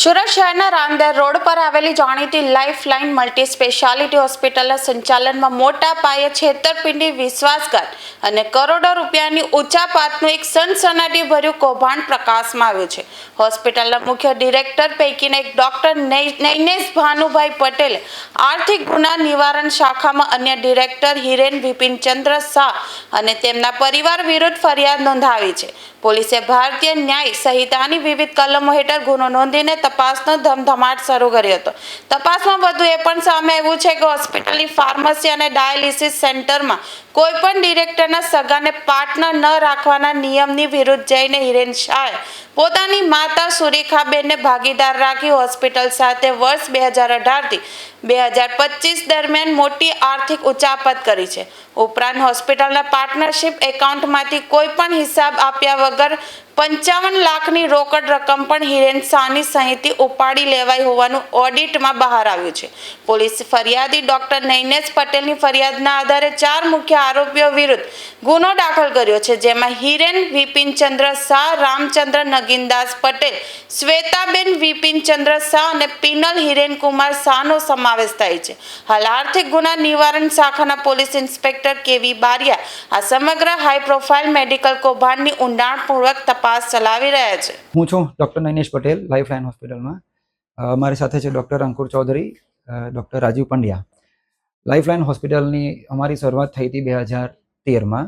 સુરત શહેરના રામદેર રોડ પર આવેલી જાણીતી લાઇફલાઇન મલ્ટી સ્પેશિયાલિટી હોસ્પિટલના સંચાલનમાં મોટા પાયે છેતરપિંડી, વિશ્વાસઘાત અને કરોડો રૂપિયાની ઉચાપતનું એક સનસનાટીભર્યું કૌભાંડ પ્રકાશમાં આવ્યું છે. હોસ્પિટલના મુખ્ય ડિરેક્ટર પૈકીના એક ડોક્ટર નૈનેશ ભાનુભાઈ પટેલે આર્થિક ગુના નિવારણ શાખામાં અન્ય ડિરેક્ટર હિરેન વિપિનચંદ્ર શાહ અને તેમના પરિવાર વિરુદ્ધ ફરિયાદ નોંધાવી છે. પોલીસે ભારતીય ન્યાય સંહિતાની વિવિધ કલમો હેઠળ ગુનો નોંધીને તપાસનો ધમધમાટ શરૂ કર્યો હતો. તપાસમાં વધુ એ પણ સામે આવ્યું છે કે હોસ્પિટલની ફાર્મસી અને ડાયાલિસિસ સેન્ટરમાં કોઈ પણ ડિરેક્ટરના સગાને પાર્ટનર ન રાખવાના નિયમની વિરુદ્ધ જઈને હિરેન શાહે પોતાની માતા સુરેખાબેનને ભાગીદાર રાખી હોસ્પિટલ સાથે વર્ષ 2018 થી 2025 દરમિયાન મોટી આર્થિક ઉચાપત કરી છે. ઉપરાંત હોસ્પિટલના પાર્ટનરશિપ એકાઉન્ટમાંથી કોઈ પણ હિસાબ આપ્યા વગર 55 લાખની રોકડ રકમ પણ હિરેન શાહની સહીથી ઉપાડી લેવાઈ હોવાનું ઓડિટમાં બહાર આવ્યું છે. પોલીસ ફરિયાદી ડોક્ટર નૈનેશ પટેલની ફરિયાદના આધારે 4 મુખ્ય આરોપીઓ વિરુદ્ધ ગુનો દાખલ કર્યો છે, જેમાં હિરેન વિપિનચંદ્ર શાહ, રામચંદ્ર નગીનદાસ પટેલ, શ્વેતાબેન વિપિનચંદ્ર શાહ અને પિનલ હિરેનકુમાર શાહનો સમાવેશ થાય છે. હાલ આર્થિક ગુના નિવારણ શાખાના પોલીસ ઇન્સ્પેક્ટર કેવી બારિયા આ સમગ્ર હાઈ પ્રોફાઇલ મેડિકલ કૌભાંડની ઊંડાણપૂર્વક તપાસ ચલાવી રહ્યા છે. હું છું ડૉક્ટર નૈનેશ પટેલ, લાઇફલાઇન હોસ્પિટલમાં. મારી સાથે છે ડૉક્ટર અંકુર ચૌધરી, ડૉક્ટર રાજીવ પંડ્યા. લાઇફલાઇન હોસ્પિટલની અમારી શરૂઆત થઈ હતી 2013માં,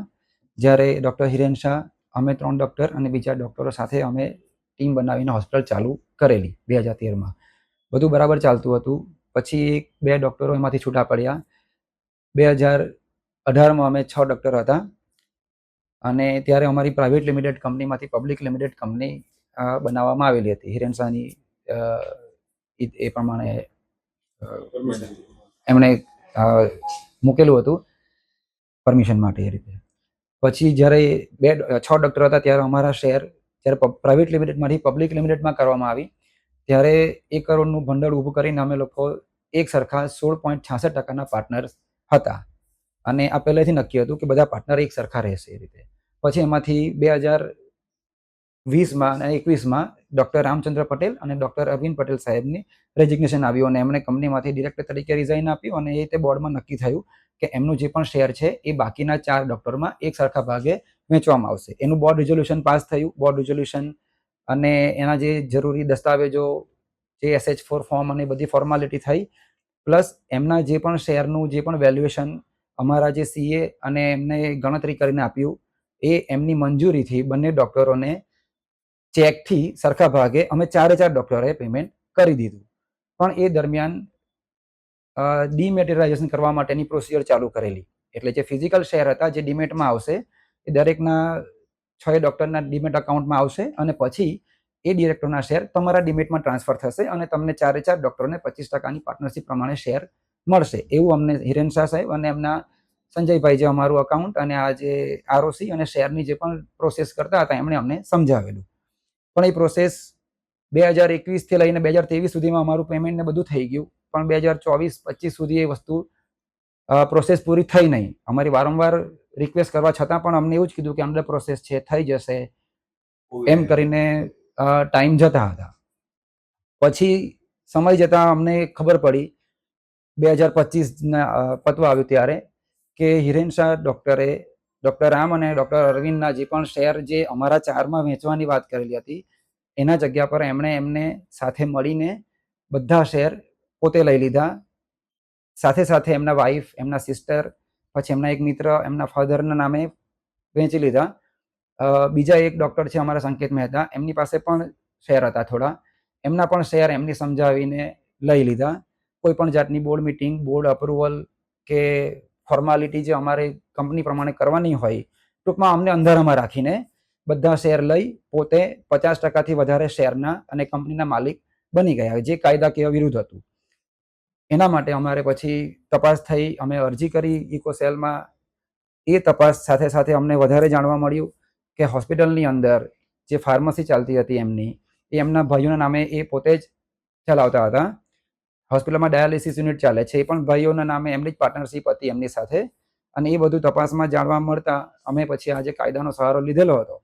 જ્યારે ડૉક્ટર હિરેન શાહ, અમે 3 ડૉક્ટર અને બીજા ડૉક્ટરો સાથે અમે ટીમ બનાવીને હોસ્પિટલ ચાલુ કરેલી 2013માં. બધું બરાબર ચાલતું હતું. પછી 2 ડૉક્ટરો એમાંથી છૂટા પડ્યા. 2018માં અમે 6 ડૉક્ટર હતા અને ત્યારે અમારી પ્રાઇવેટ લિમિટેડ કંપનીમાંથી પબ્લિક લિમિટેડ કંપની બનાવવામાં આવેલી હતી. હિરેન શાહની એ પ્રમાણે એમણે મૂકેલું હતું પરમિશન માટે એ રીતે. પછી જ્યારે 6 ડૉક્ટર હતા ત્યારે અમારા શેર જ્યારે પ્રાઇવેટ લિમિટેડમાંથી પબ્લિક લિમિટેડમાં કરવામાં આવી ત્યારે 1 કરોડનું ભંડોળ ઊભું કરીને અમે લોકો એક સરખા 16.66% પાર્ટનર્સ હતા અને આ પહેલેથી નક્કી હતું કે બધા પાર્ટનર એક સરખા રહેશે એ રીતે. પછી એમાંથી 2020માં અને 21માં ડૉક્ટર રામચંદ્ર પટેલ અને ડૉક્ટર અરવિંદ પટેલ સાહેબની રેઝિગ્નેશન આવ્યું અને એમણે કંપનીમાંથી ડિરેક્ટર તરીકે રિઝાઇન આપ્યું અને એ રીતે બોર્ડમાં નક્કી થયું કે એમનું જે પણ શેર છે એ બાકીના 4 ડૉક્ટરમાં એક સરખા ભાગે વેચવામાં આવશે. એનું બોર્ડ રિઝોલ્યુશન પાસ થયું. બોર્ડ રિઝોલ્યુશન અને એના જે જરૂરી દસ્તાવેજો, જે SH4 ફોર્મ અને બધી ફોર્માલિટી થઈ, પ્લસ એમના જે પણ શેરનું જે પણ વેલ્યુએશન અમારા જે CA અને એમને ગણતરી કરીને આપ્યું એ એમની મંજૂરીથી બંને ડૉક્ટરોને ચેકથી સરખા ભાગે અમે 4 ડૉક્ટરોએ પેમેન્ટ કરી દીધું. પણ એ દરમિયાન ડીમેટેરિયલાઇઝેશન કરવા માટેની પ્રોસિજર ચાલુ કરેલી. એટલે જે ફિઝિકલ શેર હતા જે ડીમેટમાં આવશે એ દરેકના 6 ડૉક્ટરના ડીમેટ અકાઉન્ટમાં આવશે અને પછી એ ડિરેક્ટરના શેર તમારા ડીમેટમાં ટ્રાન્સફર થશે અને તમને 4 ડૉક્ટરોને 25%ની પાર્ટનરશિપ પ્રમાણે શેર મળશે. એવું અમને હિરેન શાહ સાહેબ અને એમના સંજયભાઈ જે અમારું અકાઉન્ટ અને આ જે ROC અને શેરની જે પણ પ્રોસેસ કરતા હતા એમણે અમને સમજાવેલું. પણ એ પ્રોસેસ 2021થી લઈને 2023 સુધીમાં અમારું પેમેન્ટ ને બધું થઈ ગયું, પણ 2024-25 સુધી એ વસ્તુ પ્રોસેસ પૂરી થઈ નહીં. અમારી વારંવાર રિક્વેસ્ટ કરવા છતાં પણ અમને એવું જ કીધું કે અંડર પ્રોસેસ છે, થઈ જશે એમ કરીને ટાઈમ જતા હતા. પછી સમય જતાં અમને ખબર પડી 2025 પતવા આવ્યું ત્યારે કે હિરેન શાહ ડૉક્ટરે ડૉક્ટર રામ અને ડૉક્ટર અરવિંદના જે પણ શેર જે અમારા 4માં વેચવાની વાત કરેલી હતી એના જગ્યા પર એમણે એમને સાથે મળીને બધા શેર પોતે લઈ લીધા. સાથે સાથે એમના વાઈફ, એમના સિસ્ટર, પછી એમના એક મિત્ર, એમના ફાધરના નામે વેચી લીધા. બીજા એક ડૉક્ટર છે અમારા સંકેત મહેતા, એમની પાસે પણ શેર હતા થોડા, એમના પણ શેર એમની સમજાવીને લઈ લીધા. કોઈ પણ જાતની બોર્ડ મિટિંગ, બોર્ડ અપ્રુવલ કે ફોર્માલિટી જે અમારે કંપની પ્રમાણે કરવાની હોય, ટૂંકમાં અમને અંધારામાં રાખીને બધા શેર લઈ પોતે 50%થી વધારે શેરના અને કંપનીના માલિક બની ગયા, જે કાયદાકીય વિરુદ્ધ હતું. એના માટે અમારે પછી તપાસ થઈ, અમે અરજી કરી ઇકોસેલમાં. એ તપાસ સાથે સાથે અમને વધારે જાણવા મળ્યું કે હોસ્પિટલની અંદર જે ફાર્મસી ચાલતી હતી એમની, એ એમના ભાઈઓના નામે એ પોતે જ ચલાવતા હતા. હોસ્પિટલમાં ડાયાલિસિસ યુનિટ ચાલે છે, એ પણ ભાઈઓના નામે એમની જ પાર્ટનરશિપ હતી એમની સાથે. અને એ બધું તપાસમાં જાણવા મળતા અમે પછી આજે કાયદાનો સહારો લીધેલો હતો.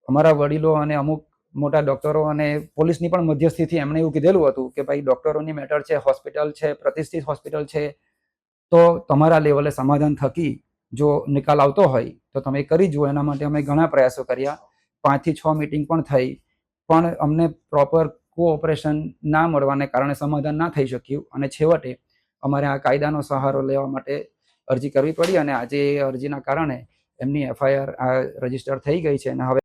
અમારા વડીલો અને અમુક મોટા ડોક્ટરો અને પોલીસની પણ મધ્યસ્થીથી એમણે એવું કીધેલું હતું કે ભાઈ ડોક્ટરોની મેટર છે, હોસ્પિટલ છે, પ્રતિષ્ઠિત હોસ્પિટલ છે, તો તમારા લેવલે સમાધાન થકી જો નિકાલ આવતો હોય તો તમે કરી જુઓ. એના માટે અમે ઘણા પ્રયાસો કર્યા, 5 થી 6 મીટિંગ પણ થઈ, પણ અમને પ્રોપર કોઓપરેશન ના મળવાને કારણે સમાધાન ના થઈ શક્યું અને છેવટે અમારે આ કાયદાનો સહારો લેવા માટે અરજી કરવી પડી અને આજે એ અરજીના કારણે એમની FIR રજીસ્ટર થઈ ગઈ છે અને હવે